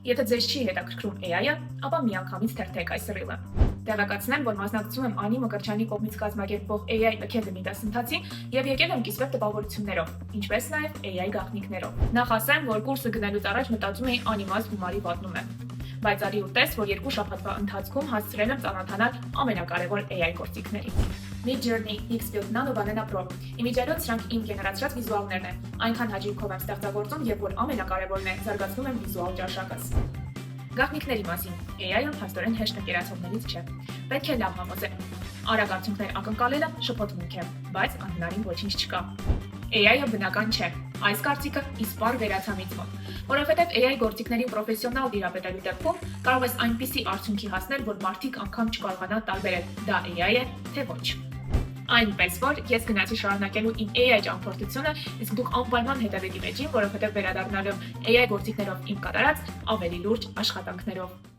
Եթե ձեզ չի հետաքրքրում AI-ը, ապա միանգամից թերթեք այս ռիլը։ Տեղեկացնեմ, որ մասնակցում եմ Անի Մկրտչյանի կողմից կազմակերպվող AI Academy դասընթացի եւ եկել եմ կիսվեր տպավորություններով, ինչպես նաեւ AI գաղտնիքներով։ Նախ ասեմ, որ կուրսը գնելուց առաջ մտածում էի անիմաց գումարի վատնում եմ։ Բայց արի ուտես, որ 2 շաբաթվա ընթացքում հասցրել եմ ծանոթանալ ամենակարևոր AI գործիքներին։ Midjourney, Xbuild, Nano Banana Pro։ Իմիջիայլոց սրանք իմ գեներացրած վիզուալներն են։ Այնքան հաճույքով եմ ստեղծագործում եւ որ ամենակարևորն է, զարգացնում եմ վիզուալ ճաշակս։ Գաղտնիքների մասին AI-ը հաստորեն հեշտ ընկերացողներից չէ։ Պետք է լավ համոզել։ Արագ արդյունքներ ակնկալելը շփոթմունք է, բայց անհնարին ոչինչ չկա։ AI-ը բնական չէ։ Այս կարծիքը իսպառ վերացամիցում, որովհետև AI գործիքների պրոֆեսիոնալ դիրապետելու դեպքում կարող ես այնպիսի արդյունքի հասնել, որ մարդիկ անգամ չկարողանան տարբերել՝ դա AI է, թե ոչ։ Այնպես որ ես գնացի շարունակելու իմ AI ճամփորդությունը, իսկ դուք անպայման հետևեք իմ էջին, որովհետև վերադառնալու AI գործիքներով իմ կատարած ավելի լուրջ աշխատանքներով։